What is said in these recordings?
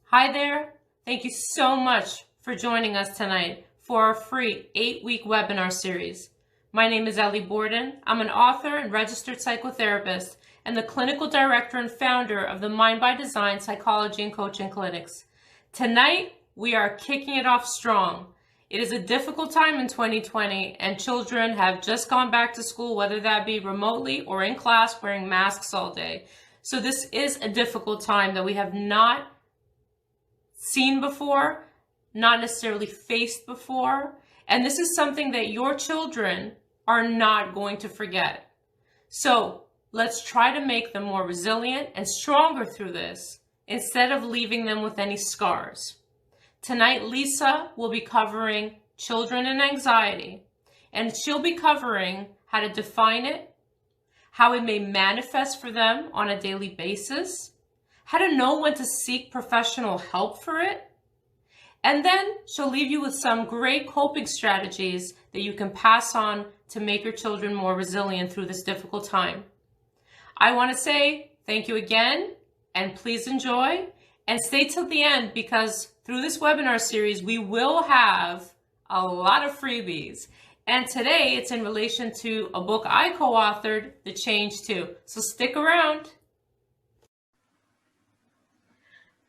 Hi there. Thank you so much for joining us tonight for our free 8-week webinar series. My name is Ellie Borden. I'm an author and registered psychotherapist and the clinical director and founder of the Mind by Design Psychology and Coaching Clinics. Tonight, we are kicking it off strong. It is a difficult time in 2020 and children have just gone back to school, whether that be remotely or in class wearing masks all day. So this is a difficult time that we have not seen before, not necessarily faced before, and this is something that your children are not going to forget. So let's try to make them more resilient and stronger through this instead of leaving them with any scars. Tonight, Lisa will be covering children and anxiety, and she'll be covering how to define it, how it may manifest for them on a daily basis, how to know when to seek professional help for it, and then she'll leave you with some great coping strategies that you can pass on to make your children more resilient through this difficult time. I want to say thank you again, and please enjoy, and stay till the end because through this webinar series, we will have a lot of freebies. And today it's in relation to a book I co-authored, The Change Too. So stick around.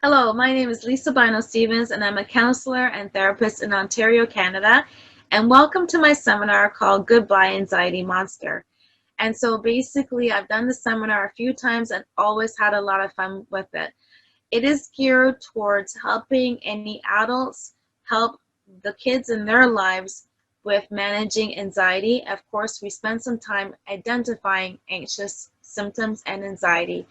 Hello, my name is Lisa Bynoe-Stevens, and I'm a counselor and therapist in Ontario, Canada. And welcome to my seminar called Goodbye Anxiety Monster. And so basically, I've done the seminar a few times and always had a lot of fun with it. It is geared towards helping any adults help the kids in their lives with managing anxiety. Of course, we spend some time identifying anxious symptoms and anxiety.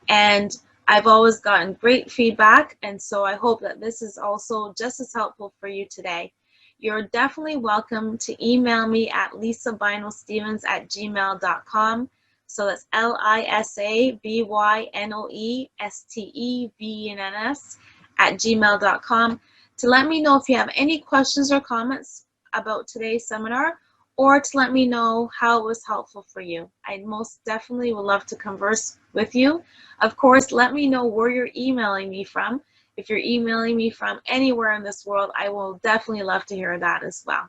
And I've always gotten great feedback, and so I hope that this is also just as helpful for you today. You're definitely welcome to email me at lisabynoestevens@gmail.com. So that's lisabynoestevens@gmail.com to let me know if you have any questions or comments about today's seminar, or to let me know how it was helpful for you. I most definitely would love to converse with you. Of course, let me know where you're emailing me from. If you're emailing me from anywhere in this world, I will definitely love to hear that as well.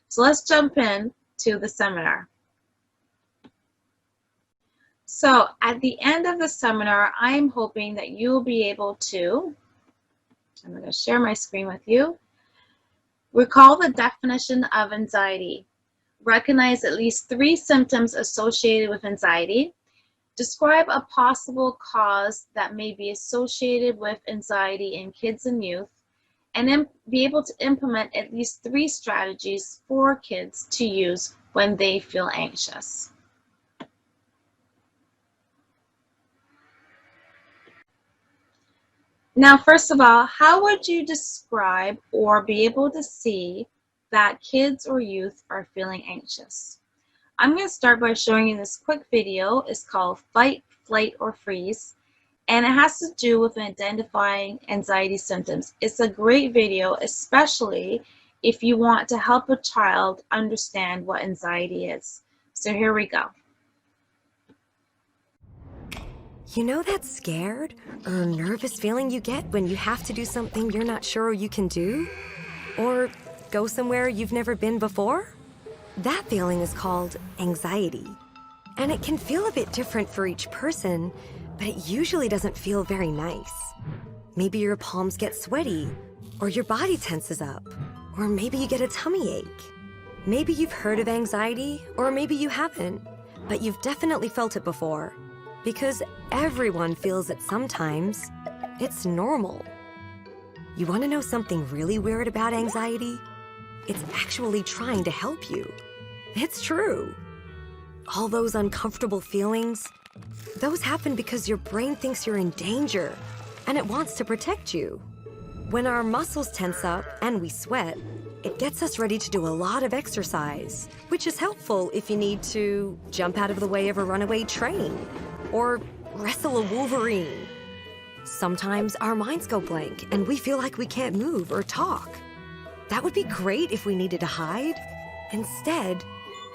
So let's jump in to the seminar. So at the end of the seminar, I'm hoping that you'll be able to, I'm going to share my screen with you, recall the definition of anxiety, recognize at least 3 symptoms associated with anxiety, describe a possible cause that may be associated with anxiety in kids and youth, and then be able to implement at least 3 strategies for kids to use when they feel anxious. Now, first of all, how would you describe or be able to see that kids or youth are feeling anxious? I'm going to start by showing you this quick video. It's called Fight, Flight, or Freeze, and it has to do with identifying anxiety symptoms. It's a great video, especially if you want to help a child understand what anxiety is. So here we go. You know that scared or nervous feeling you get when you have to do something you're not sure you can do? Or go somewhere you've never been before? That feeling is called anxiety. And it can feel a bit different for each person, but it usually doesn't feel very nice. Maybe your palms get sweaty, or your body tenses up, or maybe you get a tummy ache. Maybe you've heard of anxiety, or maybe you haven't, but you've definitely felt it before. Because everyone feels it sometimes. It's normal. You want to know something really weird about anxiety? It's actually trying to help you. It's true. All those uncomfortable feelings, those happen because your brain thinks you're in danger and it wants to protect you. When our muscles tense up and we sweat, it gets us ready to do a lot of exercise, which is helpful if you need to jump out of the way of a runaway train or wrestle a wolverine. Sometimes our minds go blank and we feel like we can't move or talk. That would be great if we needed to hide. Instead,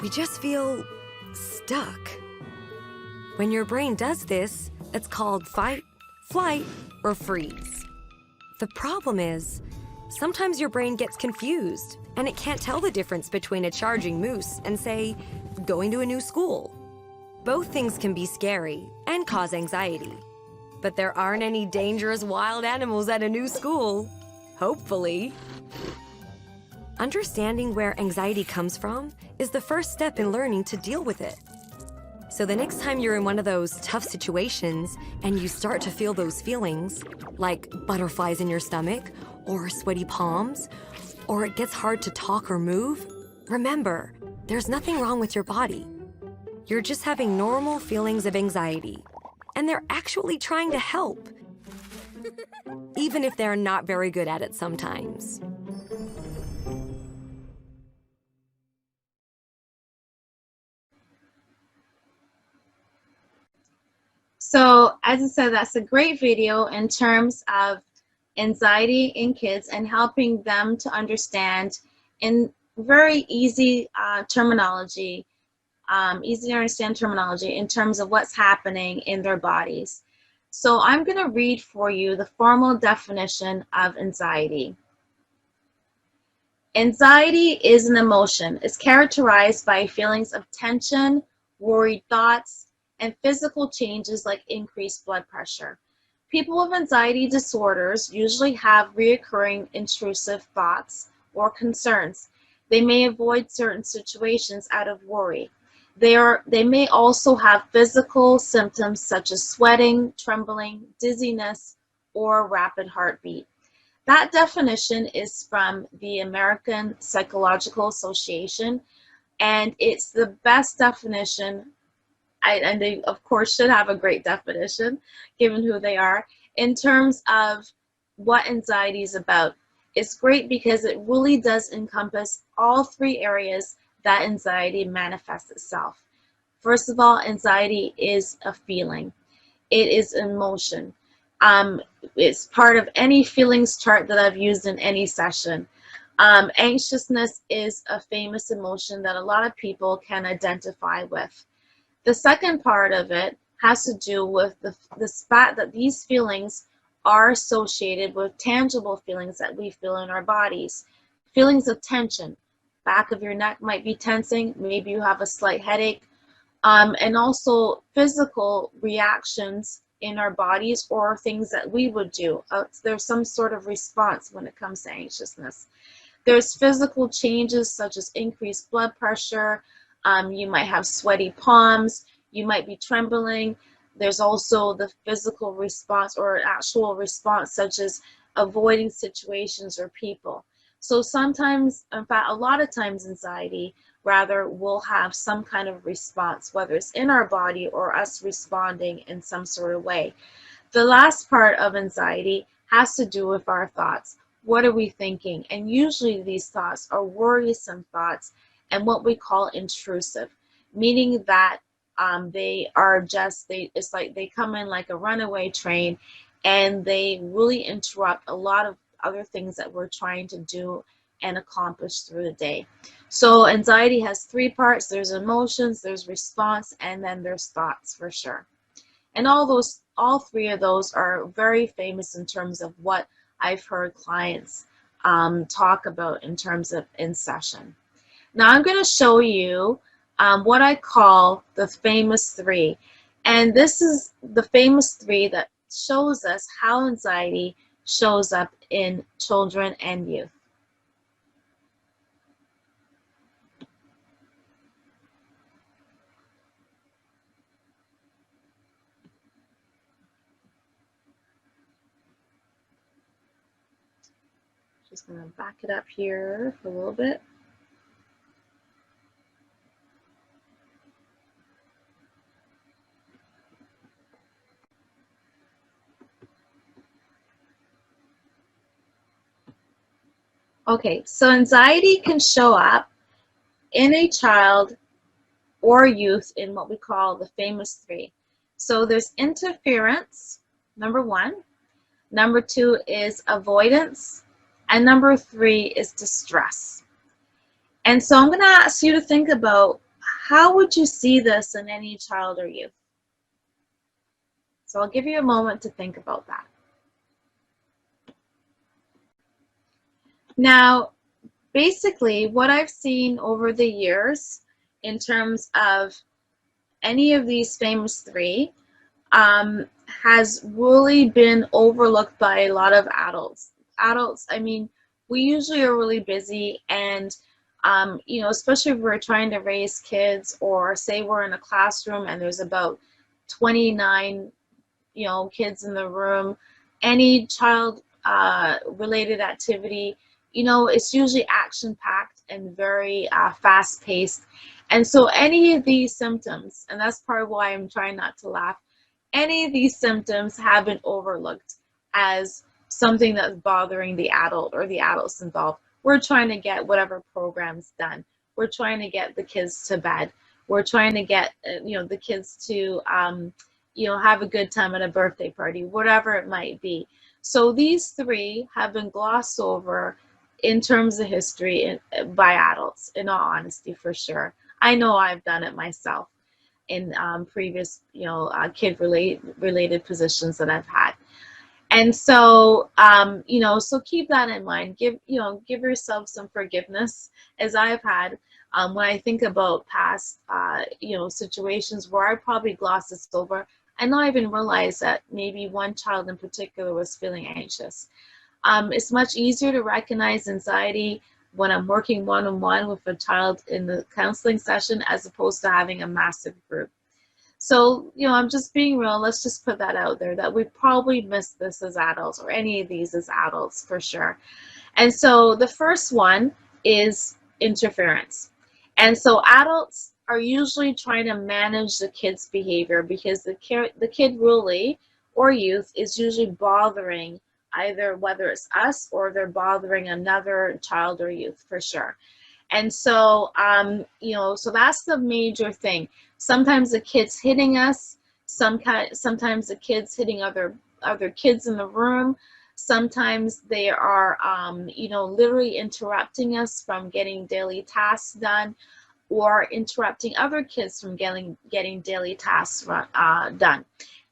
we just feel stuck. When your brain does this, it's called fight, flight, or freeze. The problem is, sometimes your brain gets confused and it can't tell the difference between a charging moose and, say, going to a new school. Both things can be scary and cause anxiety. But there aren't any dangerous wild animals at a new school. Hopefully. Understanding where anxiety comes from is the first step in learning to deal with it. So the next time you're in one of those tough situations and you start to feel those feelings, like butterflies in your stomach or sweaty palms, or it gets hard to talk or move, remember, there's nothing wrong with your body. You're just having normal feelings of anxiety, and they're actually trying to help, even if they're not very good at it sometimes. So as I said, that's a great video in terms of anxiety in kids and helping them to understand in very easy terminology, easy to understand terminology in terms of what's happening in their bodies. So I'm going to read for you the formal definition of anxiety. Anxiety is an emotion. It's characterized by feelings of tension, worried thoughts, and physical changes like increased blood pressure. People with anxiety disorders usually have recurring intrusive thoughts or concerns. They may avoid certain situations out of worry. They may also have physical symptoms such as sweating, trembling, dizziness, or rapid heartbeat. That definition is from the American Psychological Association, and it's the best definition. And they, of course, should have a great definition, given who they are, in terms of what anxiety is about. It's great because it really does encompass all three areas that anxiety manifests itself. First of all, anxiety is a feeling. It is emotion. It's part of any feelings chart that I've used in any session. Anxiousness is a famous emotion that a lot of people can identify with. The second part of it has to do with the fact that these feelings are associated with tangible feelings that we feel in our bodies. Feelings of tension. Back of your neck might be tensing. Maybe you have a slight headache. And also physical reactions in our bodies or things that we would do. There's some sort of response when it comes to anxiousness. There's physical changes such as increased blood pressure. You might have sweaty palms. You might be trembling. There's also the physical response or actual response such as avoiding situations or people. So sometimes, in fact, a lot of times anxiety rather will have some kind of response, whether it's in our body or us responding in some sort of way. The last part of anxiety has to do with our thoughts. What are we thinking? And usually these thoughts are worrisome thoughts and what we call intrusive, meaning that it's like they come in like a runaway train and they really interrupt a lot of other things that we're trying to do and accomplish through the day. So anxiety has three parts. There's emotions, there's response, and then there's thoughts for sure. And all three of those are very famous in terms of what I've heard clients talk about in terms of in session. Now I'm going to show you what I call the famous three. And this is the famous three that shows us how anxiety shows up in children and youth. Just going to back it up here for a little bit. Okay, so anxiety can show up in a child or youth in what we call the famous three. So there's interference, number one. Number two is avoidance. And number three is distress. And so I'm going to ask you to think about how would you see this in any child or youth? So I'll give you a moment to think about that. Now, basically, what I've seen over the years in terms of any of these famous three has really been overlooked by a lot of adults. Adults, I mean, we usually are really busy, and you know, especially if we're trying to raise kids, or say we're in a classroom and there's about 29, you know, kids in the room, any child related activity, you know, it's usually action packed and very fast paced. And so any of these symptoms, and that's part of why I'm trying not to laugh, any of these symptoms have been overlooked as something that's bothering the adult or the adults involved. We're trying to get whatever programs done. We're trying to get the kids to bed. We're trying to get, you know, the kids to you know, have a good time at a birthday party, whatever it might be. So these three have been glossed over in terms of history by adults, in all honesty, for sure. I know I've done it myself in previous, you know, kid-related positions that I've had. And so, you know, so keep that in mind. Give yourself some forgiveness, as I've had when I think about past, you know, situations where I probably glossed this over and not even realize that maybe one child in particular was feeling anxious. It's much easier to recognize anxiety when I'm working one-on-one with a child in the counseling session as opposed to having a massive group. So, you know, I'm just being real. Let's just put that out there, that we probably missed this as adults, or any of these as adults for sure. And so the first one is interference. And so adults are usually trying to manage the kid's behavior because the kid really, or youth, is usually bothering either, whether it's us or they're bothering another child or youth for sure. And so, you know, so that's the major thing. Sometimes the kid's hitting us. Sometimes the kid's hitting other kids in the room. Sometimes they are, you know, literally interrupting us from getting daily tasks done, or interrupting other kids from getting daily tasks done.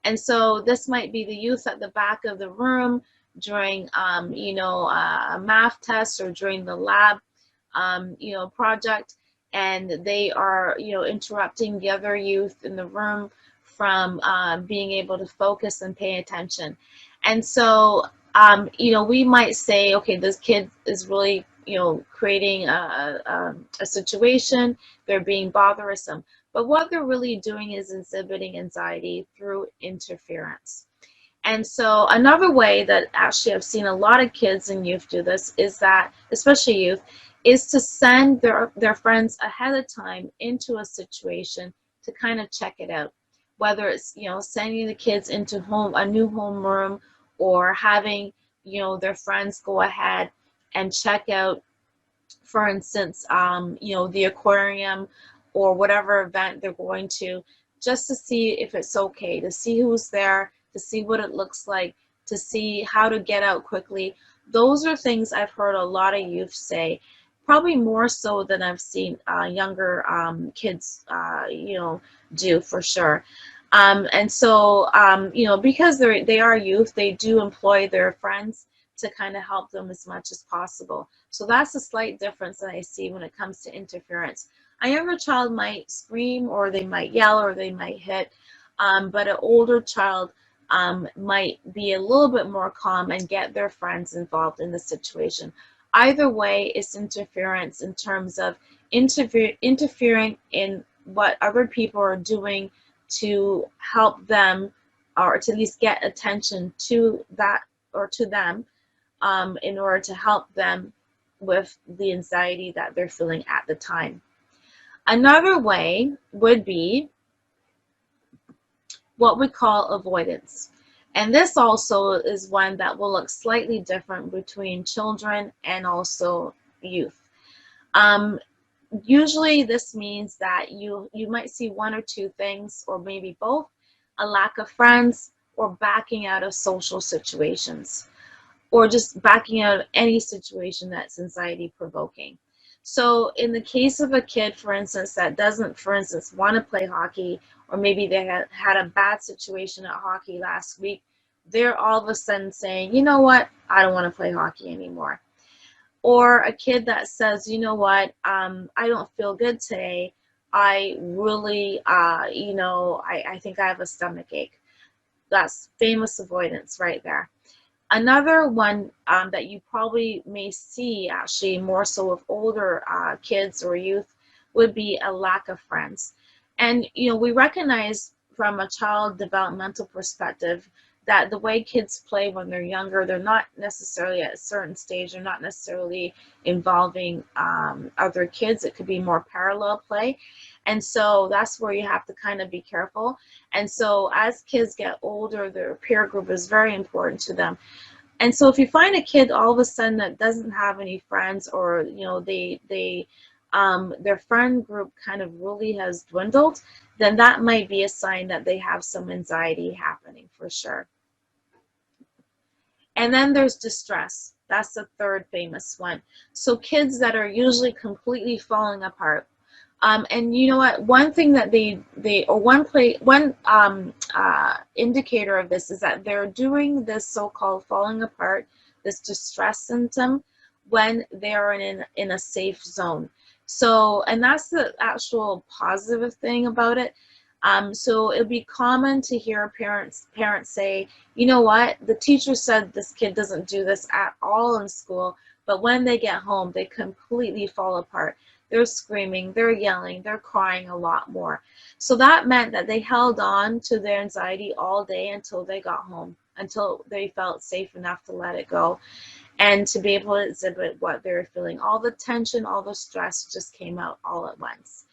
And so this might be the youth at the back of the room during, you know, a math test, or during the lab, you know, project, and they are, you know, interrupting the other youth in the room from being able to focus and pay attention. And so, you know, we might say, okay, this kid is really, you know, creating a situation, they're being bothersome. But what they're really doing is exhibiting anxiety through interference. And so another way that actually I've seen a lot of kids and youth do this is that, especially youth, is to send their friends ahead of time into a situation to kind of check it out. Whether it's, you know, sending the kids into a new homeroom, or having, you know, their friends go ahead and check out, for instance, you know, the aquarium or whatever event they're going to, just to see if it's okay, to see who's there, to see what it looks like, to see how to get out quickly. Those are things I've heard a lot of youth say, probably more so than I've seen younger kids, you know, do for sure. And so, you know, because they are youth, they do employ their friends to kind of help them as much as possible. So that's a slight difference that I see when it comes to interference. A younger child might scream, or they might yell, or they might hit, but an older child might be a little bit more calm and get their friends involved in the situation. Either way, it's interference in terms of interfering in what other people are doing to help them, or to at least get attention to that, or to them, in order to help them with the anxiety that they're feeling at the time. Another way would be what we call avoidance. And this also is one that will look slightly different between children and also youth. Usually this means that you might see one or two things, or maybe both: a lack of friends, or backing out of social situations, or just backing out of any situation that's anxiety provoking. So in the case of a kid, for instance, that doesn't, for instance, want to play hockey, or maybe they had a bad situation at hockey last week, they're all of a sudden saying, you know what, I don't want to play hockey anymore. Or a kid that says, you know what, I don't feel good today. I really, I think I have a stomach ache. That's famous avoidance right there. Another one that you probably may see actually more so with older kids or youth would be a lack of friends. And we recognize from a child developmental perspective that the way kids play when they're younger, they're not necessarily at a certain stage, they're not necessarily involving other kids. It could be more parallel play. And so that's where you have to kind of be careful. And so as kids get older, their peer group is very important to them. And so if you find a kid all of a sudden that doesn't have any friends, or their friend group kind of really has dwindled, then that might be a sign that they have some anxiety happening for sure. And then there's distress. That's the third famous one. So kids that are usually completely falling apart. And you know what? One thing that one indicator of this is that they're doing this so-called falling apart, this distress symptom, when they are in a safe zone. So, and that's the actual positive thing about it. So it'd be common to hear parents say, you know what, the teacher said this kid doesn't do this at all in school, but when they get home, they completely fall apart. They're screaming, they're yelling, they're crying a lot more. So that meant that they held on to their anxiety all day until they got home, until they felt safe enough to let it go and to be able to exhibit what they were feeling. All the tension, all the stress just came out all at once.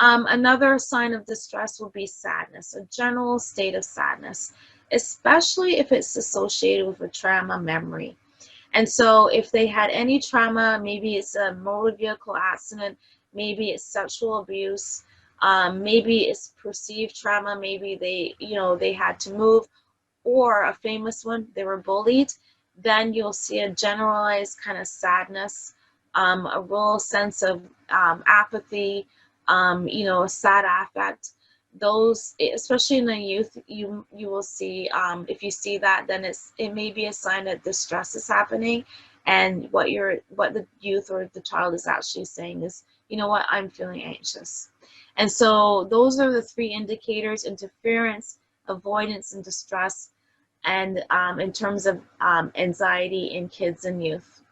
Another sign of distress will be sadness, a general state of sadness, especially if it's associated with a trauma memory. And so if they had any trauma, maybe it's a motor vehicle accident, maybe it's sexual abuse, maybe it's perceived trauma, maybe they had to move, or a famous one, they were bullied, then you'll see a generalized kind of sadness, a real sense of apathy, a sad affect. Those, especially in the youth, you will see, if you see that, then it may be a sign that distress is happening, and what the youth or the child is actually saying is, you know what, I'm feeling anxious. And so those are the three indicators: interference, avoidance, and distress, and in terms of anxiety in kids and youth.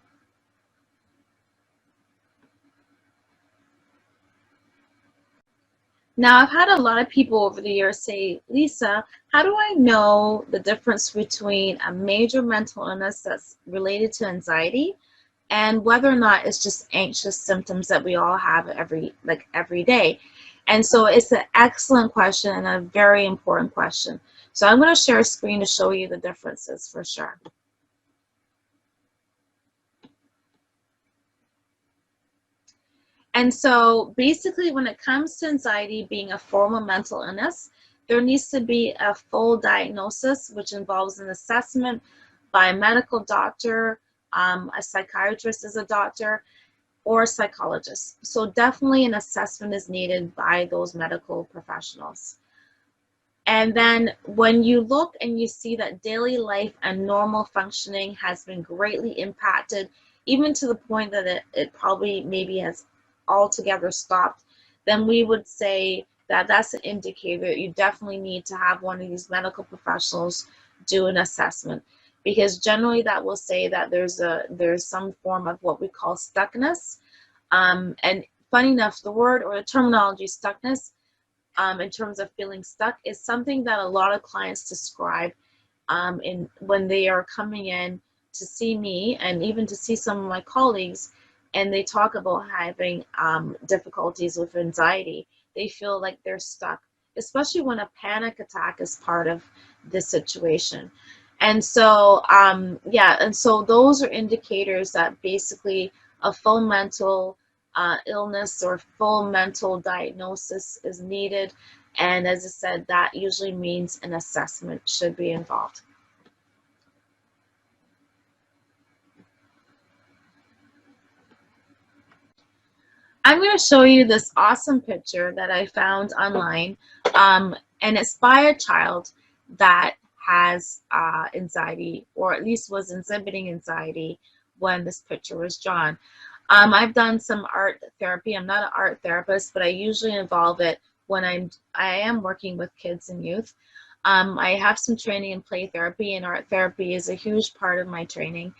Now, I've had a lot of people over the years say, Lisa, how do I know the difference between a major mental illness that's related to anxiety and whether or not it's just anxious symptoms that we all have every day? And so it's an excellent question and a very important question. So I'm going to share a screen to show you the differences for sure. And so basically, when it comes to anxiety being a form of mental illness, there needs to be a full diagnosis, which involves an assessment by a medical doctor, a psychiatrist is a doctor, or a psychologist. So definitely an assessment is needed by those medical professionals. And then when you look and you see that daily life and normal functioning has been greatly impacted, even to the point that it probably maybe has altogether stopped, then we would say that that's an indicator that you definitely need to have one of these medical professionals do an assessment, because generally that will say that there's some form of what we call stuckness. And funny enough, the word or the terminology stuckness, in terms of feeling stuck, is something that a lot of clients describe when they are coming in to see me and even to see some of my colleagues, and they talk about having difficulties with anxiety. They feel like they're stuck, especially when a panic attack is part of this situation. And so, and so those are indicators that basically a full mental illness or full mental diagnosis is needed. And as I said, that usually means an assessment should be involved. I'm going to show you this awesome picture that I found online, and it's by a child that has anxiety, or at least was exhibiting anxiety when this picture was drawn. I've done some art therapy. I'm not an art therapist, but I usually involve it when I am working with kids and youth. I have some training in play therapy, and art therapy is a huge part of my training.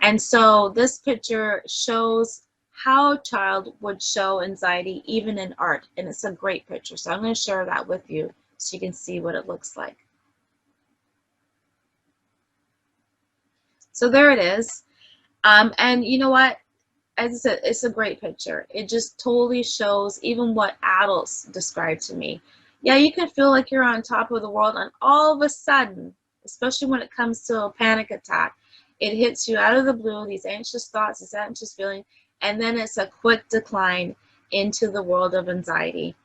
And so this picture shows how a child would show anxiety even in art, and it's a great picture. So I'm going to share that with you so you can see what it looks like. So there it is. And you know what? As I said, it's a great picture. It just totally shows even what adults describe to me. Yeah, you can feel like you're on top of the world, and all of a sudden, especially when it comes to a panic attack, it hits you out of the blue, these anxious thoughts, this anxious feeling, and then it's a quick decline into the world of anxiety.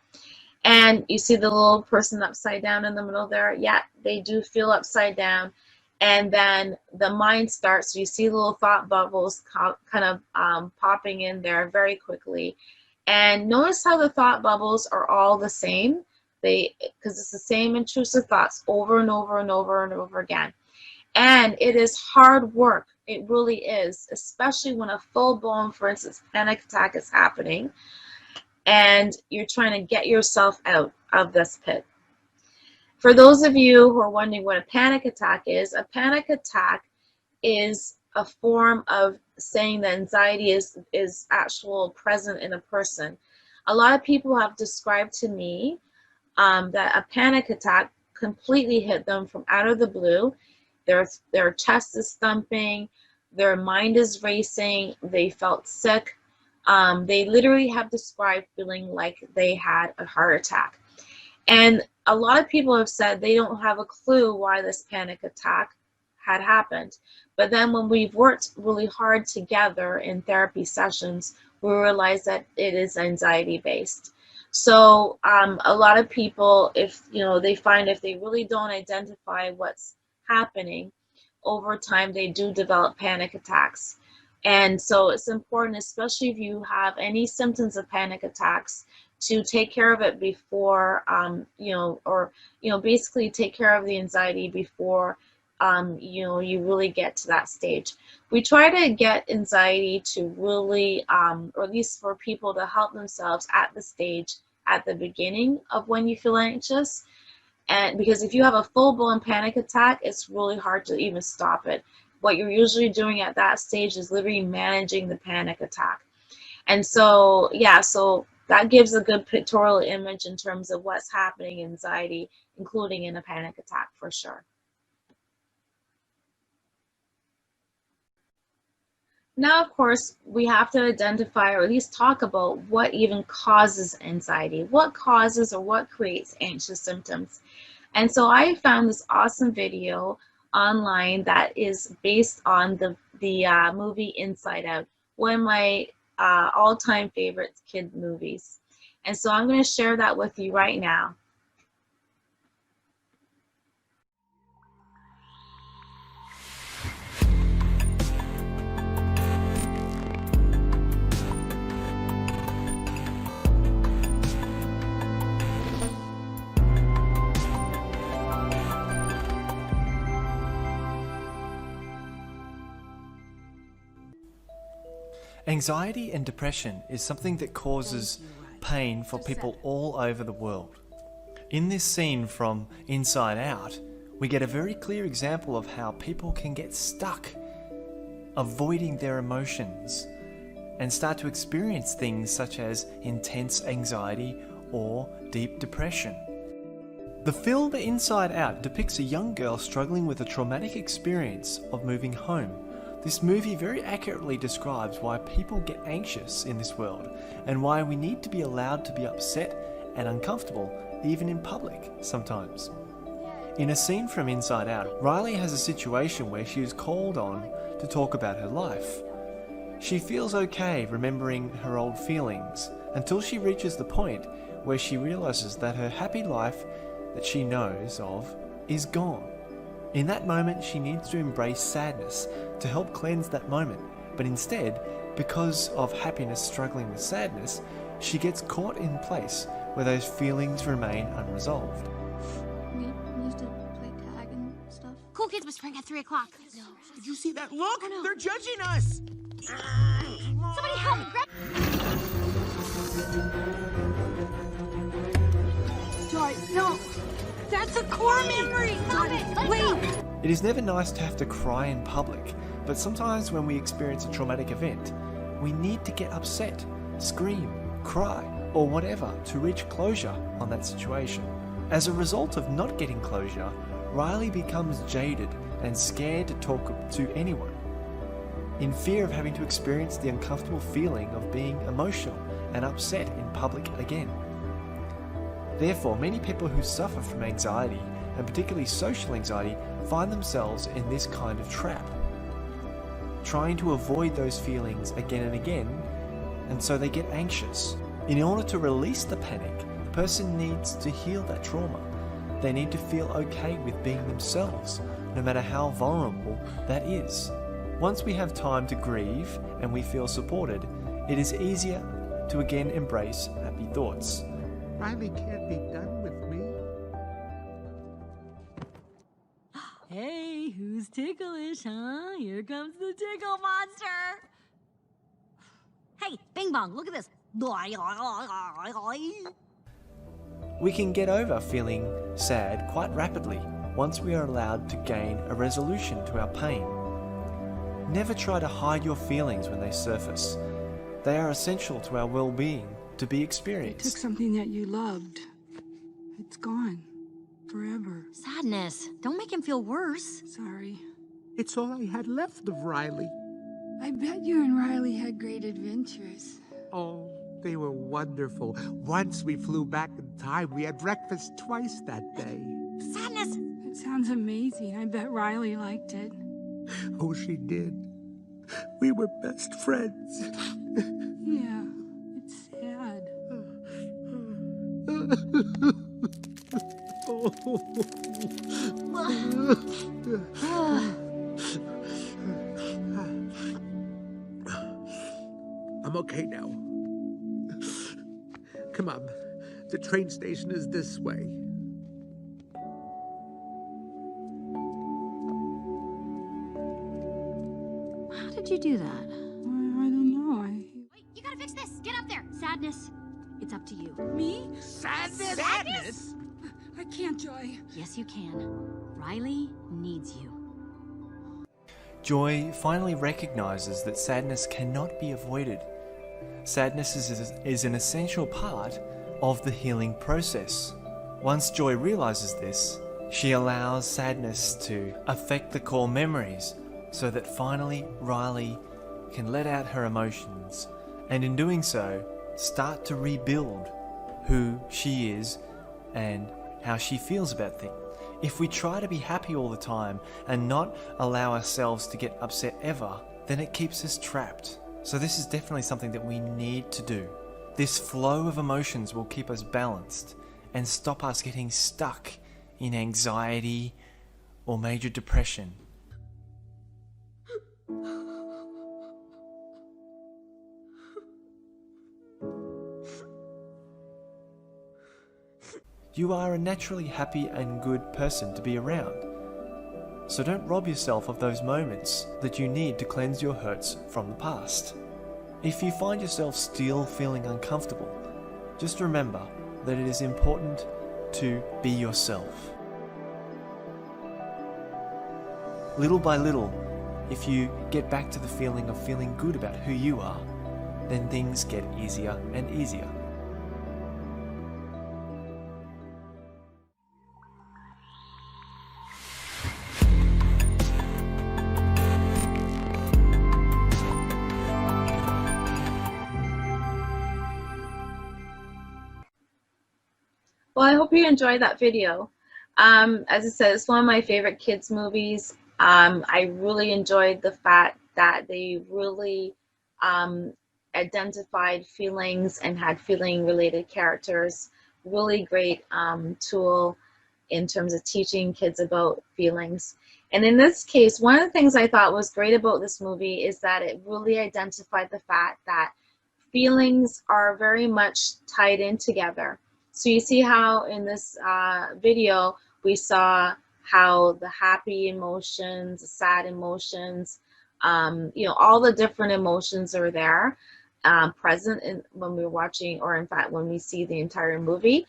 And you see the little person upside down in the middle there? Yeah, they do feel upside down. And then the mind starts, so you see little thought bubbles kind of popping in there very quickly. And notice how the thought bubbles are all the same, because it's the same intrusive thoughts over and over and over and over again. And it is hard work. It really is, especially when a full-blown, for instance, panic attack is happening and you're trying to get yourself out of this pit. For those of you who are wondering what a panic attack is a form of saying that anxiety is actual present in a person. A lot of people have described to me that a panic attack completely hit them from out of the blue. Their chest is thumping, their mind is racing, they felt sick. They literally have described feeling like they had a heart attack. And a lot of people have said they don't have a clue why this panic attack had happened. But then when we've worked really hard together in therapy sessions, we realize that it is anxiety based. So a lot of people, if they find if they really don't identify what's happening, over time they do develop panic attacks. And so it's important, especially if you have any symptoms of panic attacks, to take care of it before, basically take care of the anxiety before, you really get to that stage. We try to get anxiety to really, or at least for people to help themselves at the stage, at the beginning of when you feel anxious. And because if you have a full-blown panic attack, it's really hard to even stop it. What you're usually doing at that stage is literally managing the panic attack. And so, yeah, so that gives a good pictorial image in terms of what's happening in anxiety, including in a panic attack for sure. Now, of course, we have to identify or at least talk about what even causes anxiety, what causes or what creates anxious symptoms. And so I found this awesome video online that is based on the movie Inside Out, one of my all-time favorite kid movies. And so I'm going to share that with you right now. Anxiety and depression is something that causes pain for people all over the world. In this scene from Inside Out, we get a very clear example of how people can get stuck, avoiding their emotions, and start to experience things such as intense anxiety or deep depression. The film Inside Out depicts a young girl struggling with a traumatic experience of moving home. This movie very accurately describes why people get anxious in this world and why we need to be allowed to be upset and uncomfortable even in public sometimes. In a scene from Inside Out, Riley has a situation where she is called on to talk about her life. She feels okay remembering her old feelings until she reaches the point where she realizes that her happy life that she knows of is gone. In that moment, she needs to embrace sadness to help cleanse that moment. But instead, because of happiness struggling with sadness, she gets caught in place where those feelings remain unresolved. We used to play tag and stuff. Cool kids must spring at 3 o'clock. No. Did you see that? Look! Oh, no. They're judging us! Somebody help me! Joy, no! That's a core memory! Stop it! Let it go! It is never nice to have to cry in public, but sometimes when we experience a traumatic event, we need to get upset, scream, cry, or whatever to reach closure on that situation. As a result of not getting closure, Riley becomes jaded and scared to talk to anyone, in fear of having to experience the uncomfortable feeling of being emotional and upset in public again. Therefore, many people who suffer from anxiety, and particularly social anxiety, find themselves in this kind of trap, trying to avoid those feelings again and again, and so they get anxious. In order to release the panic, the person needs to heal that trauma. They need to feel okay with being themselves, no matter how vulnerable that is. Once we have time to grieve and we feel supported, it is easier to again embrace happy thoughts. Riley can't be done with me. Hey, who's ticklish, huh? Here comes the tickle monster! Hey, Bing Bong, look at this. We can get over feeling sad quite rapidly once we are allowed to gain a resolution to our pain. Never try to hide your feelings when they surface. They are essential to our well-being to be You experienced. took something that you loved. It's gone. Forever. Sadness. Don't make him feel worse. Sorry. It's all I had left of Riley. I bet you and Riley had great adventures. Oh, they were wonderful. Once we flew back in time, we had breakfast twice that day. Sadness. It sounds amazing. I bet Riley liked it. Oh, she did. We were best friends. Yeah, it's sad. I'm okay now. Come on. The train station is this way. How did you do that? I don't know. Wait, you gotta fix this. Get up there. Sadness. It's up to you. Me? Sadness? I can't, Joy. Yes, you can. Riley needs you. Joy finally recognizes that sadness cannot be avoided. Sadness is an essential part of the healing process. Once Joy realizes this, she allows sadness to affect the core memories so that finally Riley can let out her emotions, and in doing so, start to rebuild who she is and how she feels about things. If we try to be happy all the time and not allow ourselves to get upset ever, then it keeps us trapped. So this is definitely something that we need to do. This flow of emotions will keep us balanced and stop us getting stuck in anxiety or major depression. You are a naturally happy and good person to be around. So don't rob yourself of those moments that you need to cleanse your hurts from the past. If you find yourself still feeling uncomfortable, just remember that it is important to be yourself. Little by little, if you get back to the feeling of feeling good about who you are, then things get easier and easier. Well, I hope you enjoyed that video. As I said, it's one of my favorite kids movies. I really enjoyed the fact that they really identified feelings and had feeling related characters. Really great tool in terms of teaching kids about feelings. And in this case, one of the things I thought was great about this movie is that it really identified the fact that feelings are very much tied in together. So you see how in this video we saw how the happy emotions, the sad emotions All the different emotions are there, present when we're watching, or in fact when we see the entire movie.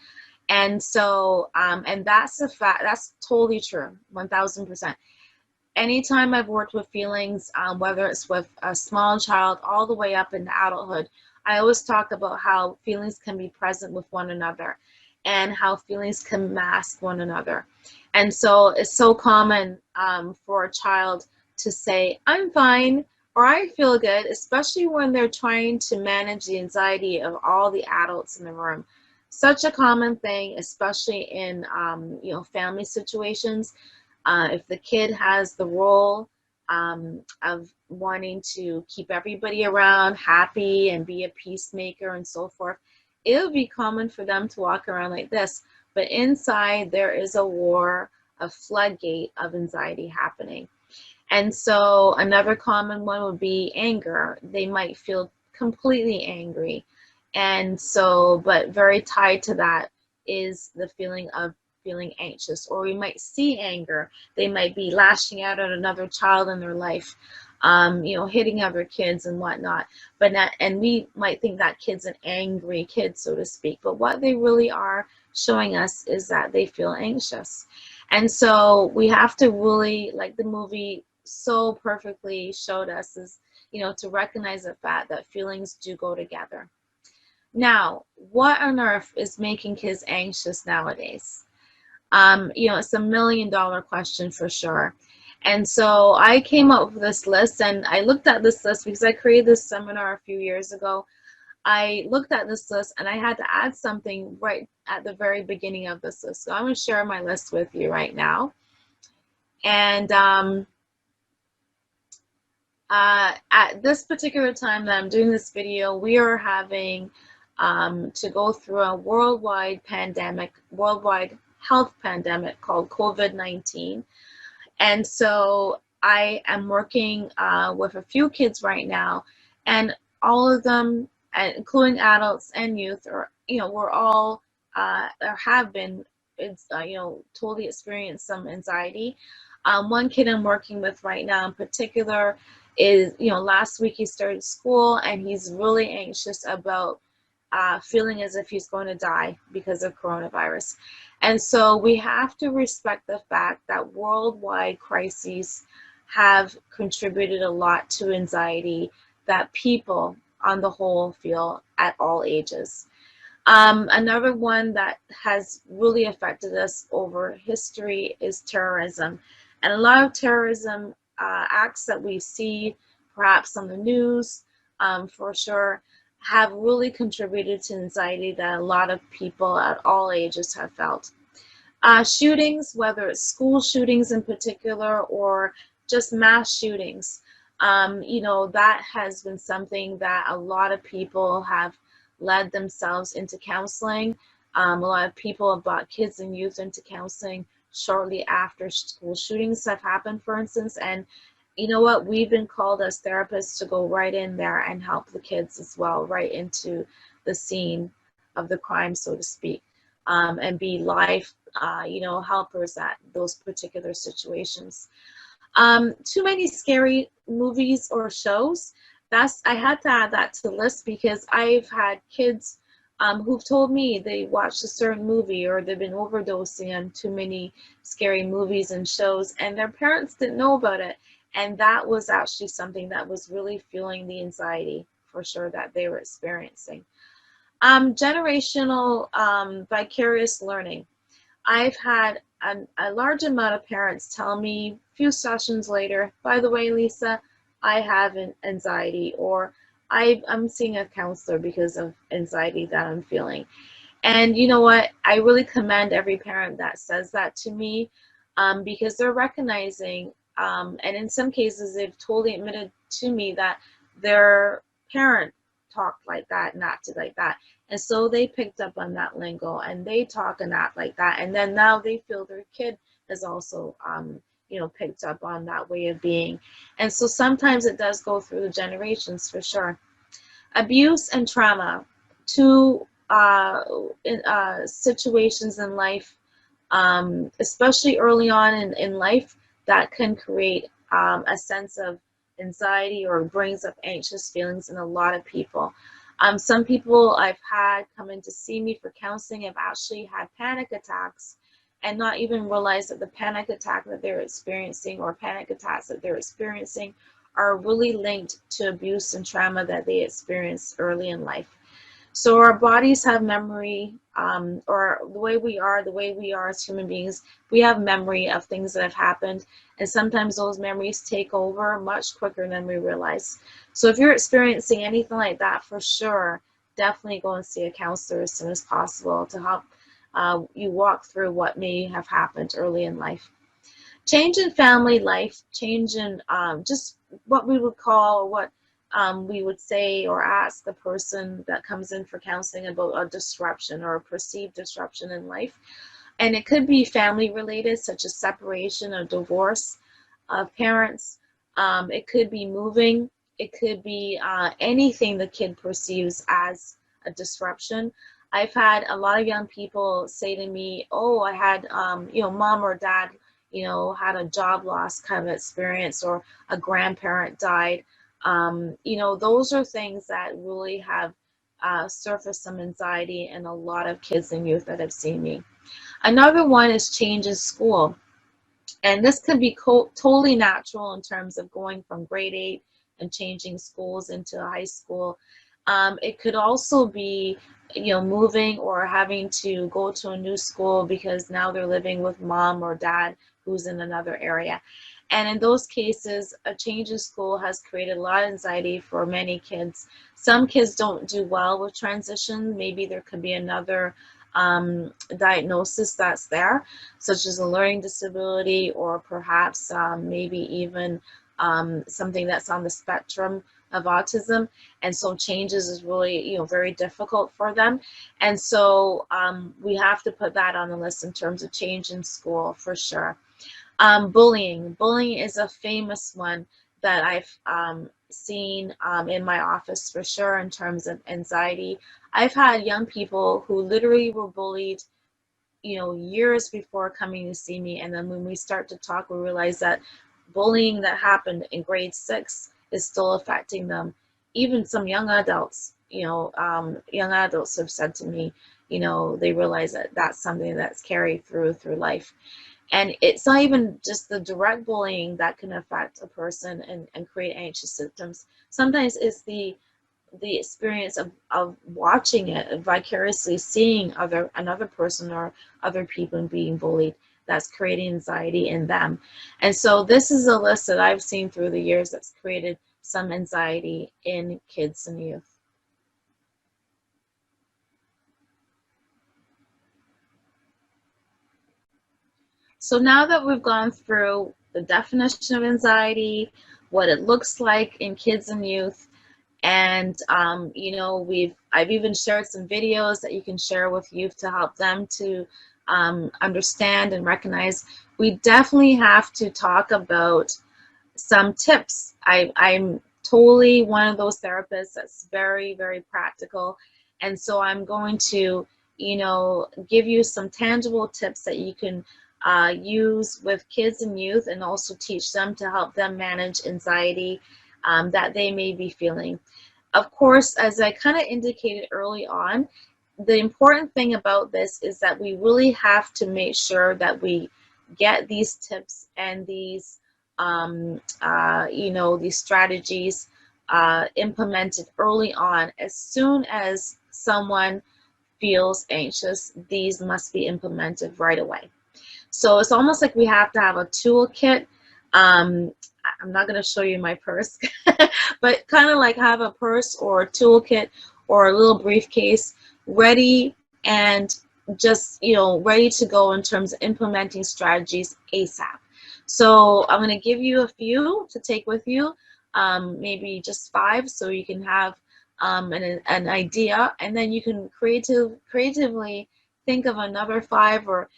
And so, and that's a fact, that's totally true, 1000%. Anytime I've worked with feelings, whether it's with a small child all the way up into adulthood, I always talk about how feelings can be present with one another and how feelings can mask one another. And so it's so common for a child to say, I'm fine, or I feel good, especially when they're trying to manage the anxiety of all the adults in the room. Such a common thing, especially in family situations. If the kid has the role of wanting to keep everybody around happy and be a peacemaker and so forth, it would be common for them to walk around like this. But inside there is a war, a floodgate of anxiety happening. And so another common one would be anger. They might feel completely angry. And so, but very tied to that is the feeling of feeling anxious. Or we might see anger. They might be lashing out at another child in their life, hitting other kids and whatnot. But not, and we might think that kid's an angry kid, so to speak. But what they really are showing us is that they feel anxious. And so we have to really, like the movie so perfectly showed us, is, to recognize the fact that feelings do go together. Now, what on earth is making kids anxious nowadays? It's $1 million question for sure. And so I came up with this list, and I looked at this list because I created this seminar a few years ago. I looked at this list and I had to add something right at the very beginning of this list. So I'm going to share my list with you right now. And at this particular time that I'm doing this video, we are having to go through a worldwide health pandemic called COVID-19. And so I am working with a few kids right now, and all of them, including adults and youth, we're all or have been, totally experienced some anxiety. One kid I'm working with right now in particular is, last week he started school, and he's really anxious about feeling as if he's going to die because of coronavirus. And so we have to respect the fact that worldwide crises have contributed a lot to anxiety that people on the whole feel at all ages. Another one that has really affected us over history is terrorism. And a lot of terrorism acts that we see perhaps on the news, for sure, have really contributed to anxiety that a lot of people at all ages have felt. Shootings, whether it's school shootings in particular or just mass shootings, that has been something that a lot of people have led themselves into counseling. A lot of people have brought kids and youth into counseling shortly after school shootings have happened, for instance. And you know what? We've been called as therapists to go right in there and help the kids as well, right into the scene of the crime, so to speak, and be live, helpers at those particular situations. Too many scary movies or shows. I had to add that to the list because I've had kids who've told me they watched a certain movie or they've been overdosing on too many scary movies and shows, and their parents didn't know about it. And that was actually something that was really fueling the anxiety, for sure, that they were experiencing. Generational vicarious learning. I've had a large amount of parents tell me a few sessions later, by the way, Lisa, I have an anxiety, or I'm seeing a counselor because of anxiety that I'm feeling. And you know what? I really commend every parent that says that to me, because they're recognizing, and in some cases they've totally admitted to me that their parent talked like that and acted like that. And so they picked up on that lingo and they talk and act like that. And then now they feel their kid has also, picked up on that way of being. And so sometimes it does go through the generations, for sure. Abuse and trauma, two situations in life, especially early on in life, that can create a sense of anxiety or brings up anxious feelings in a lot of people. Some people I've had come in to see me for counseling have actually had panic attacks and not even realize that the panic attack that they're experiencing or panic attacks that they're experiencing are really linked to abuse and trauma that they experienced early in life. So our bodies have memory, or the way we are as human beings, we have memory of things that have happened, and sometimes those memories take over much quicker than we realize. So if you're experiencing anything like that, for sure, definitely go and see a counselor as soon as possible to help you walk through what may have happened early in life. Change in family life, change in just what we would call, or what we would say or ask the person that comes in for counseling about a disruption or a perceived disruption in life. And it could be family related, such as separation or divorce of parents. It could be moving. It could be anything the kid perceives as a disruption. I've had a lot of young people say to me, oh, I had, mom or dad, had a job loss kind of experience, or a grandparent died. Those are things that really have surfaced some anxiety in a lot of kids and youth that have seen me. Another one is change in school. And this could be totally natural in terms of going from grade 8 and changing schools into high school. It could also be, moving or having to go to a new school because now they're living with mom or dad who's in another area. And in those cases, a change in school has created a lot of anxiety for many kids. Some kids don't do well with transition. Maybe there could be another diagnosis that's there, such as a learning disability, or perhaps maybe even something that's on the spectrum of autism, and so changes is really very difficult for them. And so we have to put that on the list in terms of change in school for sure. Bullying is a famous one that I've seen in my office for sure in terms of anxiety. I've had young people who literally were bullied years before coming to see me, and then when we start to talk, we realize that bullying that happened in grade 6 is still affecting them. Even some young adults, young adults have said to me, they realize that that's something that's carried through life. And it's not even just the direct bullying that can affect a person and create anxious symptoms. Sometimes it's the experience of watching it, vicariously seeing another person or other people being bullied, that's creating anxiety in them. And so this is a list that I've seen through the years that's created some anxiety in kids and youth. So now that we've gone through the definition of anxiety, what it looks like in kids and youth, and I've even shared some videos that you can share with youth to help them to understand and recognize, we definitely have to talk about some tips. I'm totally one of those therapists that's very, very practical, and so I'm going to give you some tangible tips that you can use with kids and youth, and also teach them to help them manage anxiety that they may be feeling. Of course, as I kind of indicated early on, the important thing about this is that we really have to make sure that we get these tips and these these strategies implemented early on. As soon as someone feels anxious, these must be implemented right away. So it's almost like we have to have a toolkit. I'm not going to show you my purse, but kind of like have a purse or a toolkit or a little briefcase ready, and just ready to go in terms of implementing strategies ASAP. So I'm going to give you a few to take with you, maybe just 5, so you can have an idea, and then you can creatively think of another 5, or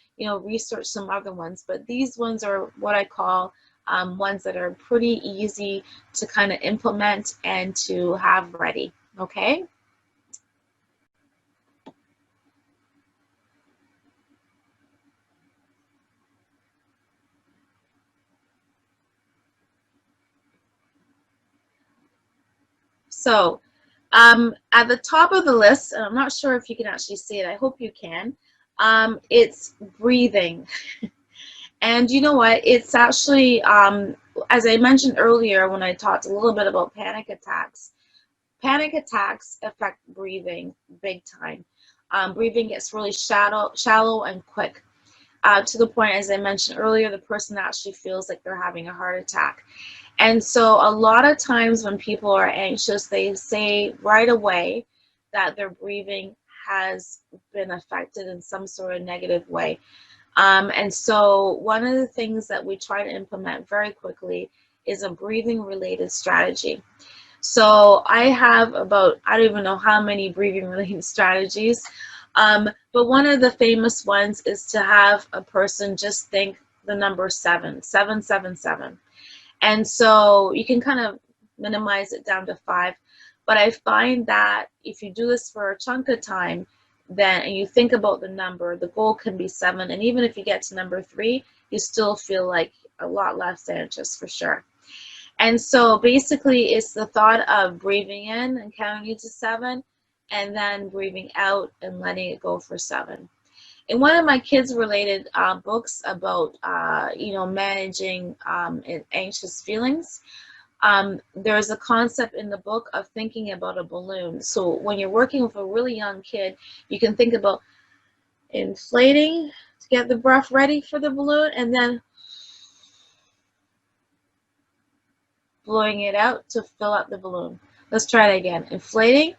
research some other ones. But these ones are what I call ones that are pretty easy to kind of implement and to have ready. Okay. So at the top of the list, and I'm not sure if you can actually see it, I hope you can, it's breathing. And you know what? It's actually, as I mentioned earlier when I talked a little bit about panic attacks affect breathing big time. Breathing gets really shallow and quick. To the point, as I mentioned earlier, the person actually feels like they're having a heart attack. And so a lot of times when people are anxious, they say right away that their breathing has been affected in some sort of negative way. And so one of the things that we try to implement very quickly is a breathing related strategy. So I have about, I don't even know how many breathing related strategies, but one of the famous ones is to have a person just think the number 7. And so you can kind of minimize it down to 5. But I find that if you do this for a chunk of time, then and you think about the number, the goal can be 7. And even if you get to number 3, you still feel like a lot less anxious for sure. And so basically it's the thought of breathing in and counting to 7 and then breathing out and letting it go for 7. In one of my kids related books about managing anxious feelings, there's a concept in the book of thinking about a balloon. So when you're working with a really young kid, you can think about inflating to get the breath ready for the balloon and then blowing it out to fill up the balloon. Let's try it again. Inflating.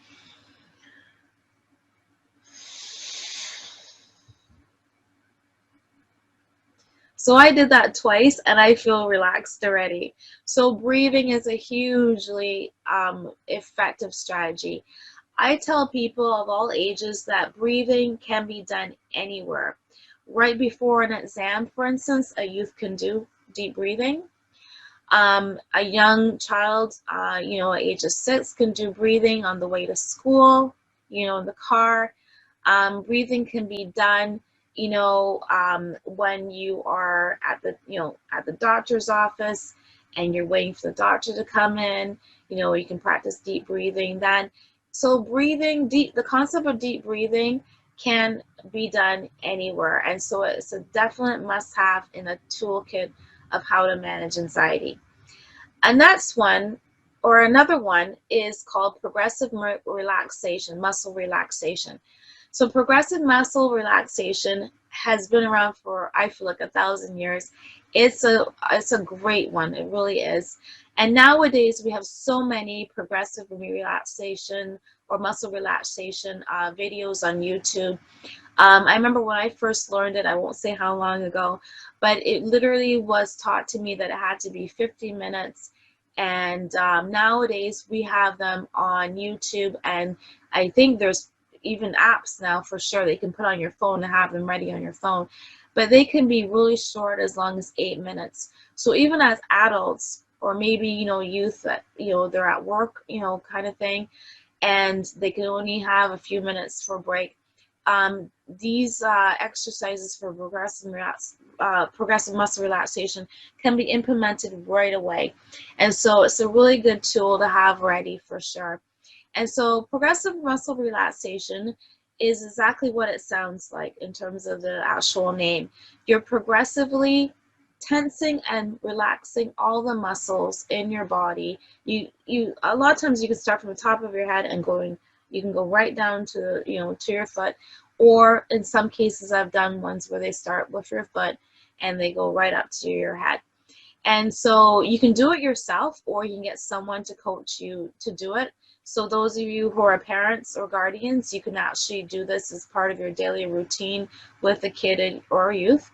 So I did that twice and I feel relaxed already. So breathing is a hugely effective strategy. I tell people of all ages that breathing can be done anywhere. Right before an exam, for instance, a youth can do deep breathing. A young child, at age of 6 can do breathing on the way to school, in the car. Breathing can be done, when you are at the doctor's office and you're waiting for the doctor to come in, you can practice deep breathing then. So breathing deep, the concept of deep breathing can be done anywhere. And so it's a definite must-have in a toolkit of how to manage anxiety. And that's one, or another one is called progressive relaxation, muscle relaxation. So progressive muscle relaxation has been around for, I feel like, 1,000 years. It's a great one, it really is. And nowadays we have so many progressive relaxation or muscle relaxation videos on YouTube. I remember when I first learned it, I won't say how long ago, but it literally was taught to me that it had to be 50 minutes. And nowadays we have them on YouTube, and I think there's even apps now for sure they can put on your phone and have them ready on your phone. But they can be really short, as long as 8 minutes. So even as adults, or maybe youth that they're at work, kind of thing, and they can only have a few minutes for break. These exercises for progressive muscle relaxation can be implemented right away. And so it's a really good tool to have ready for sure. And so progressive muscle relaxation is exactly what it sounds like in terms of the actual name. You're progressively tensing and relaxing all the muscles in your body. You a lot of times you can start from the top of your head and you can go right down to to your foot, or in some cases I've done ones where they start with your foot and they go right up to your head. And so you can do it yourself, or you can get someone to coach you to do it. So those of you who are parents or guardians, you can actually do this as part of your daily routine with a kid or youth.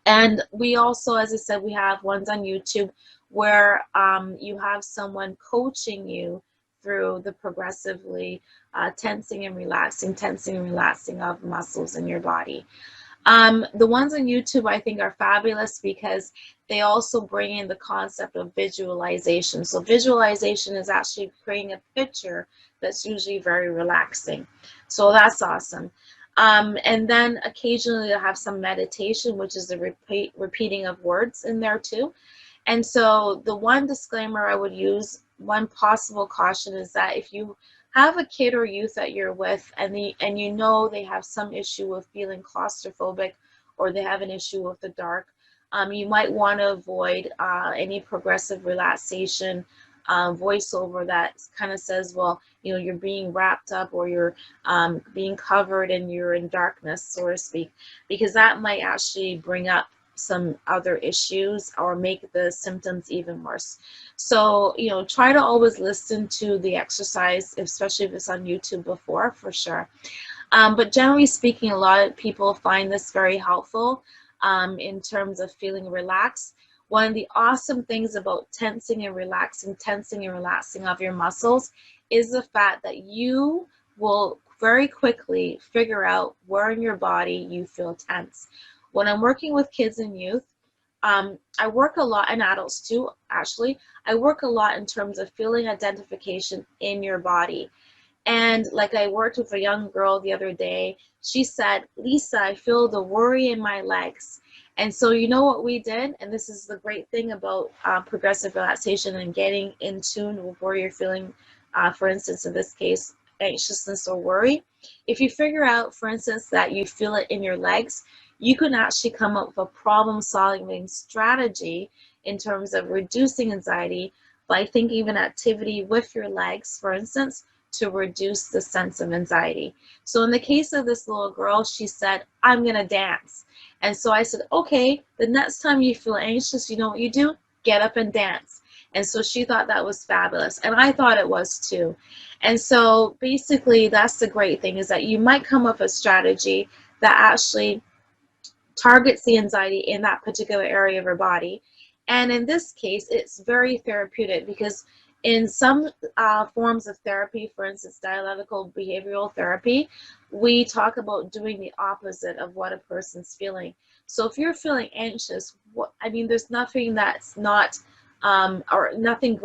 And we also, as I said, we have ones on YouTube where you have someone coaching you through the progressively tensing and relaxing of muscles in your body. The ones on YouTube I think are fabulous because they also bring in the concept of visualization. So visualization is actually creating a picture that's usually very relaxing. So that's awesome. And then occasionally they'll have some meditation, which is the repeating of words in there too. And so the one disclaimer I would use one possible caution is that if you have a kid or youth that you're with and you know they have some issue with feeling claustrophobic or they have an issue with the dark, you might want to avoid any progressive relaxation voiceover that kind of says, well, you know, you're being wrapped up or you're being covered and you're in darkness, so to speak, because that might actually bring up some other issues or make the symptoms even worse. So, you know, try to always listen to the exercise, especially if it's on YouTube before, for sure. But generally speaking, a lot of people find this very helpful in terms of feeling relaxed. One of the awesome things about tensing and relaxing of your muscles is the fact that you will very quickly figure out where in your body you feel tense. When I'm working with kids and youth, I work a lot, and adults too, actually. I work a lot in terms of feeling identification in your body. And like I worked with a young girl the other day, she said, Lisa, I feel the worry in my legs. And so you know what we did, and this is the great thing about progressive relaxation and getting in tune with where you're feeling, for instance, in this case, anxiousness or worry. If you figure out, for instance, that you feel it in your legs, you can actually come up with a problem-solving strategy in terms of reducing anxiety by thinking of an activity with your legs, for instance, to reduce the sense of anxiety. So in the case of this little girl, she said, I'm gonna dance. And so I said, okay, the next time you feel anxious, you know what you do? Get up and dance. And so she thought that was fabulous. And I thought it was too. And so basically that's the great thing, is that you might come up with a strategy that actually targets the anxiety in that particular area of your body. And in this case, it's very therapeutic, because in some forms of therapy, for instance, dialectical behavioral therapy, we talk about doing the opposite of what a person's feeling. So if you're feeling anxious, there's nothing that's not, or nothing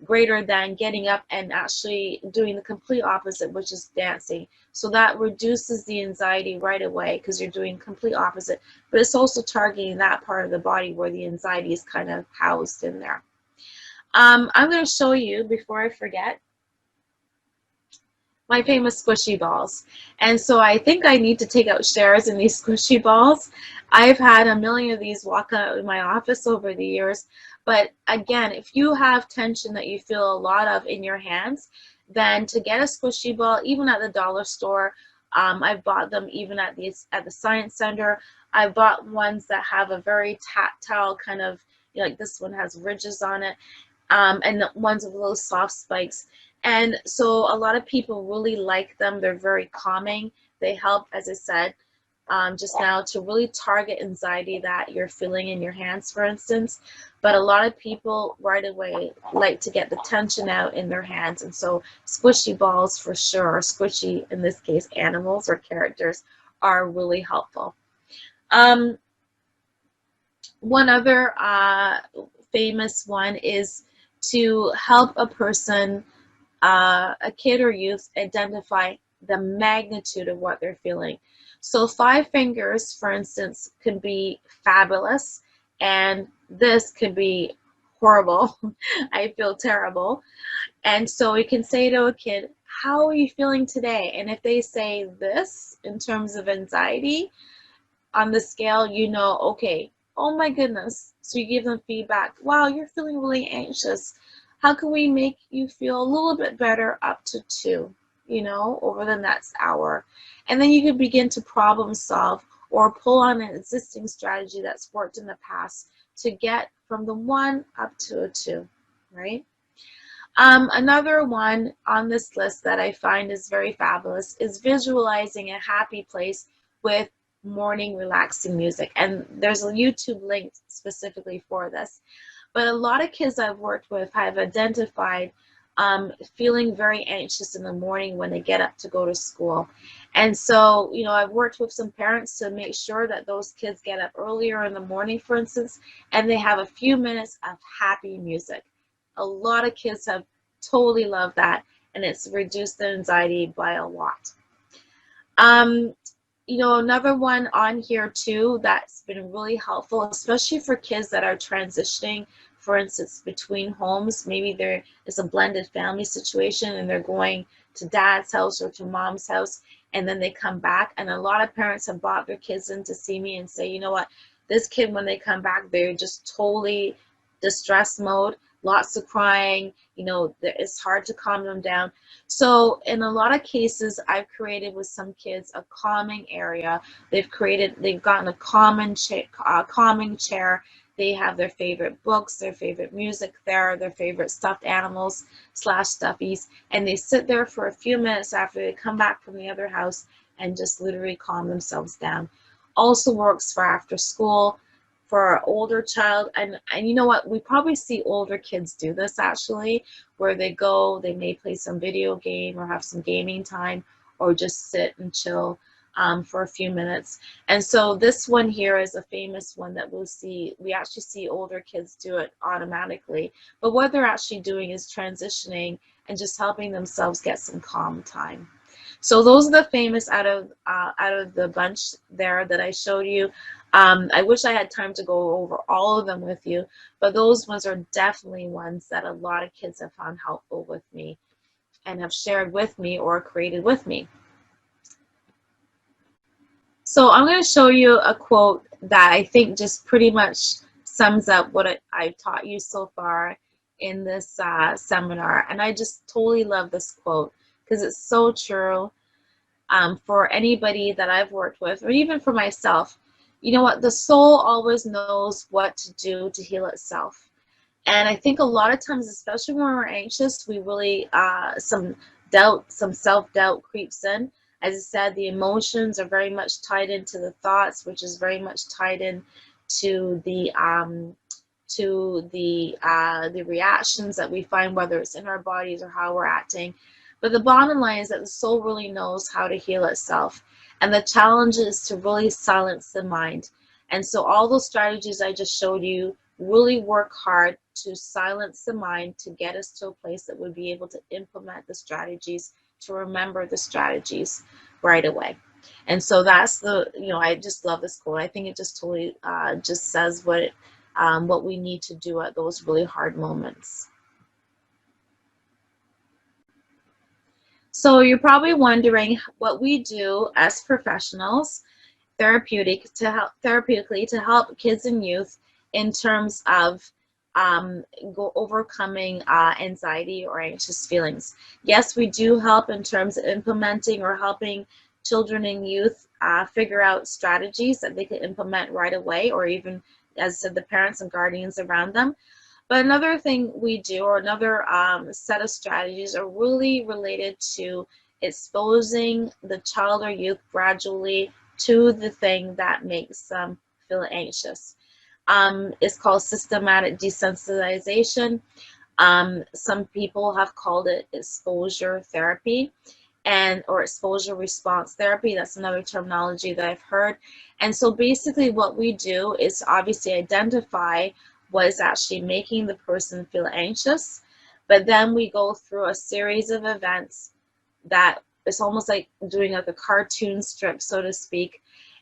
greater than getting up and actually doing the complete opposite, which is dancing. So that reduces the anxiety right away, because you're doing complete opposite, but it's also targeting that part of the body where the anxiety is kind of housed in there. I'm going to show you, before I forget, my famous squishy balls. And so I think I need to take out shares in these squishy balls. I've had a million of these walk out in my office over the years. But again, if you have tension that you feel a lot of in your hands, then to get a squishy ball, even at the dollar store, I've bought them even at the Science Center. I've bought ones that have a very tactile kind of, you know, like this one has ridges on it. And the ones with little soft spikes. And so a lot of people really like them. They're very calming. They help, as I said just now, to really target anxiety that you're feeling in your hands, for instance. But a lot of people right away like to get the tension out in their hands. And so squishy balls, for sure, or squishy, in this case, animals or characters, are really helpful. One other famous one is to help a person, a kid or youth, identify the magnitude of what they're feeling. So 5 fingers, for instance, could be fabulous, and this could be horrible. I feel terrible. And so you can say to a kid, how are you feeling today? And if they say this in terms of anxiety on the scale, you know, okay, oh my goodness. So you give them feedback. Wow, you're feeling really anxious. How can we make you feel a little bit better up to 2, you know, over the next hour? And then you can begin to problem solve or pull on an existing strategy that's worked in the past to get from the 1 up to a 2, right? Another one on this list that I find is very fabulous is visualizing a happy place with morning relaxing music. And there's a YouTube link specifically for this. But a lot of kids I've worked with have identified feeling very anxious in the morning when they get up to go to school. And so, you know, I've worked with some parents to make sure that those kids get up earlier in the morning, for instance, and they have a few minutes of happy music. A lot of kids have totally loved that, and it's reduced their anxiety by a lot. another one on here too that's been really helpful, especially for kids that are transitioning, for instance, between homes. Maybe there is a blended family situation and they're going to dad's house or to mom's house, and then they come back. And a lot of parents have brought their kids in to see me and say, you know what, this kid, when they come back, they're just totally distress mode, lots of crying, it's hard to calm them down. So in a lot of cases, I've created with some kids a calming area. They've gotten a calming chair. They have their favorite books, their favorite music there, their favorite stuffed animals / stuffies, and they sit there for a few minutes after they come back from the other house and just literally calm themselves down. Also works for after school, for our older child. And you know what, we probably see older kids do this actually, where they may play some video game or have some gaming time, or just sit and chill for a few minutes. And so this one here is a famous one that we actually see older kids do it automatically, but what they're actually doing is transitioning and just helping themselves get some calm time. So those are the famous out of the bunch there that I showed you. I wish I had time to go over all of them with you, but those ones are definitely ones that a lot of kids have found helpful with me and have shared with me or created with me. So I'm going to show you a quote that I think just pretty much sums up what I've taught you so far in this seminar. And I just totally love this quote because it's so true for anybody that I've worked with, or even for myself. You know what? The soul always knows what to do to heal itself. And I think a lot of times, especially when we're anxious, we really, some self-doubt creeps in. As I said, the emotions are very much tied into the thoughts, which is very much tied in to the reactions that we find, whether it's in our bodies or how we're acting. But the bottom line is that the soul really knows how to heal itself. And the challenge is to really silence the mind. And so all those strategies I just showed you really work hard to silence the mind, to get us to a place that would be able to implement the strategies, to remember the strategies right away. And so that's I just love this quote. I think it just totally just says what we need to do at those really hard moments. So you're probably wondering what we do as professionals therapeutically to help kids and youth in terms of overcoming anxiety or anxious feelings. Yes, we do help in terms of implementing or helping children and youth figure out strategies that they can implement right away, or even, as I said, the parents and guardians around them. But another thing we do, or another set of strategies, are really related to exposing the child or youth gradually to the thing that makes them feel anxious. It's called systematic desensitization. Some people have called it exposure therapy, or exposure response therapy. That's another terminology that I've heard. And so basically what we do is obviously identify what is actually making the person feel anxious, but then we go through a series of events that it's almost like doing like a cartoon strip, so to speak.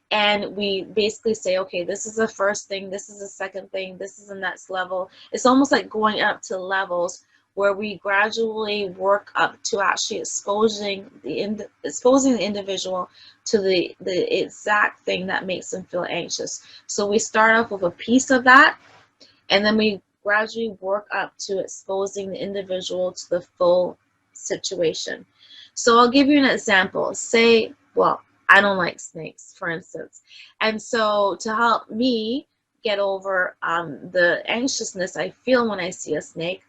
And we basically say, okay, this is the first thing, this is the second thing, this is the next level. It's almost like going up to levels where we gradually work up to actually exposing the individual to the exact thing that makes them feel anxious. So we start off with a piece of that, and then we gradually work up to exposing the individual to the full situation. So I'll give you an example. Say, well, I don't like snakes, for instance. And so to help me get over the anxiousness I feel when I see a snake,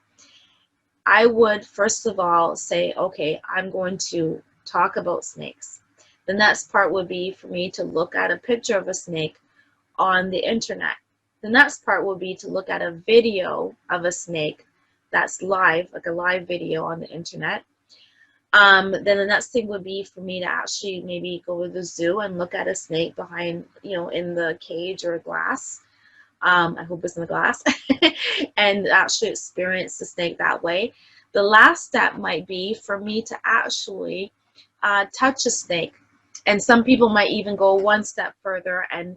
I would first of all say, okay, I'm going to talk about snakes. The next part would be for me to look at a picture of a snake on the internet. The next part will be to look at a video of a snake that's live, like a live video on the internet. Then the next thing would be for me to actually maybe go to the zoo and look at a snake behind, in the cage or glass. I hope it's in the glass, and actually experience the snake that way. The last step might be for me to actually touch a snake And some people might even go one step further and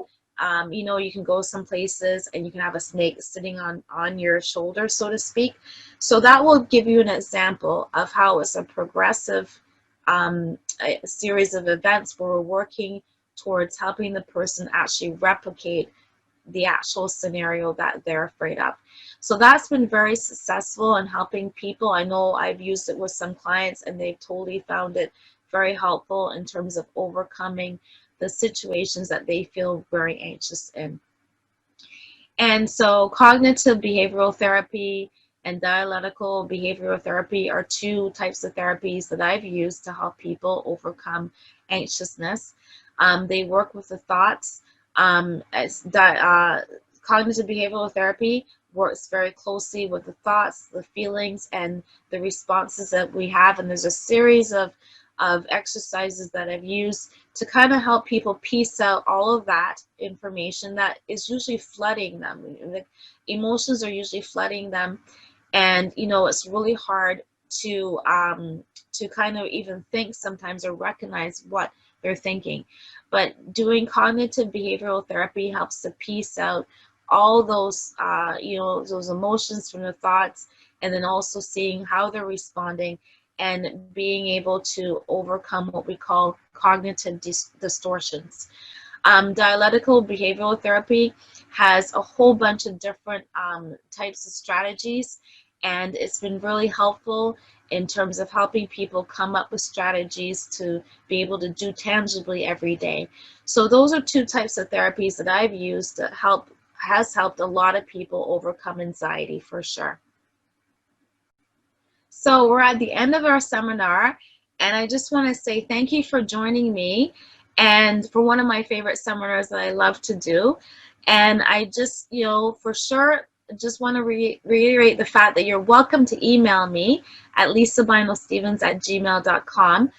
you can go some places and you can have a snake sitting on your shoulder, so to speak. So that will give you an example of how it's a progressive a series of events where we're working towards helping the person actually replicate the actual scenario that they're afraid of. So that's been very successful in helping people. I know I've used it with some clients and they've totally found it very helpful in terms of overcoming the situations that they feel very anxious in. And so cognitive behavioral therapy and dialectical behavioral therapy are two types of therapies that I've used to help people overcome anxiousness. They work with the thoughts. Cognitive behavioral therapy works very closely with the thoughts, the feelings, and the responses that we have. And there's a series of exercises that I've used to kind of help people piece out all of that information that is usually flooding them. The emotions are usually flooding them, and it's really hard to kind of even think sometimes or recognize what they're thinking. But doing cognitive behavioral therapy helps to piece out all those those emotions from the thoughts, and then also seeing how they're responding and being able to overcome what we call cognitive distortions. Dialectical behavioral therapy has a whole bunch of different types of strategies, and it's been really helpful in terms of helping people come up with strategies to be able to do tangibly every day. So those are two types of therapies that I've used that has helped a lot of people overcome anxiety for sure. So we're at the end of our seminar, and I just want to say thank you for joining me and for one of my favorite seminars that I love to do. And I just, for sure, just want to reiterate the fact that you're welcome to email me at lisabynoe-stevens@gmail.com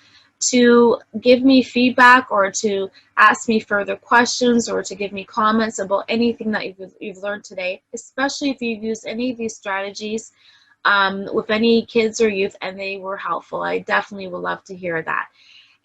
to give me feedback or to ask me further questions or to give me comments about anything that you've learned today, especially if you've used any of these strategies with any kids or youth and they were helpful. I definitely would love to hear that.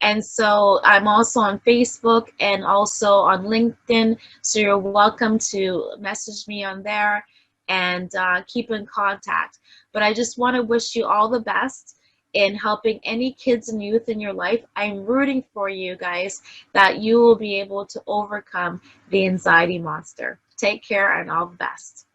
And so I'm also on Facebook and also on LinkedIn, so you're welcome to message me on there and keep in contact. But I just want to wish you all the best in helping any kids and youth in your life. I'm rooting for you guys that you will be able to overcome the anxiety monster. Take care and all the best.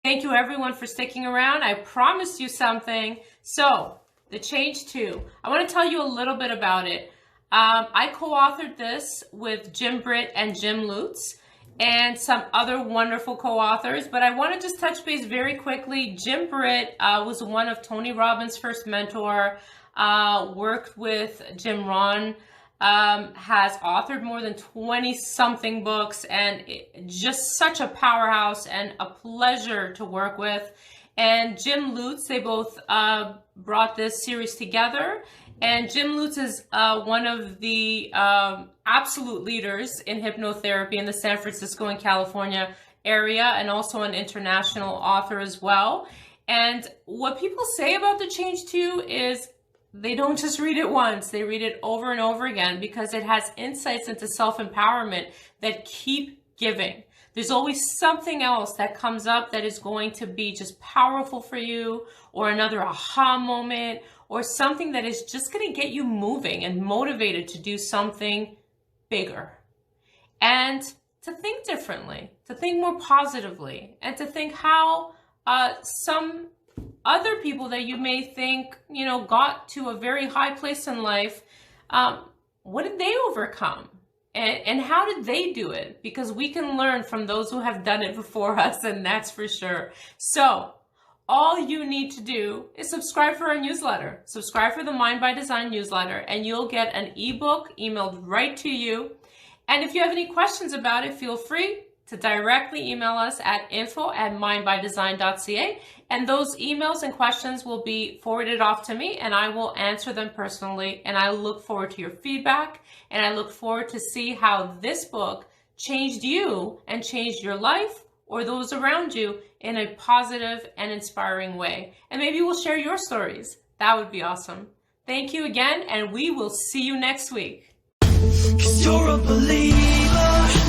Thank you everyone for sticking around. I promised you something. So the Change 2, I want to tell you a little bit about it. I co-authored this with Jim Britt and Jim Lutz and some other wonderful co-authors, but I want to just touch base very quickly. Jim Britt was one of Tony Robbins' first mentor, worked with Jim Rohn, has authored more than 20-something books, and just such a powerhouse and a pleasure to work with. And Jim Lutz, they both brought this series together. And Jim Lutz is one of the absolute leaders in hypnotherapy in the San Francisco and California area, and also an international author as well. And what people say about the Change 2 is they don't just read it once, they read it over and over again, because it has insights into self-empowerment that keep giving. There's always something else that comes up that is going to be just powerful for you, or another aha moment, or something that is just going to get you moving and motivated to do something bigger. And to think differently, to think more positively, and to think how some other people that you may think, got to a very high place in life, what did they overcome? And how did they do it? Because we can learn from those who have done it before us, and that's for sure. So all you need to do is subscribe for our newsletter. Subscribe for the Mind by Design newsletter, and you'll get an ebook emailed right to you. And if you have any questions about it, feel free to directly email us at info@mindbydesign.ca, and those emails and questions will be forwarded off to me, and I will answer them personally. And I look forward to your feedback, and I look forward to see how this book changed you and changed your life or those around you in a positive and inspiring way. And maybe we'll share your stories. That would be awesome. Thank you again, and we will see you next week. 'cause you're a believer.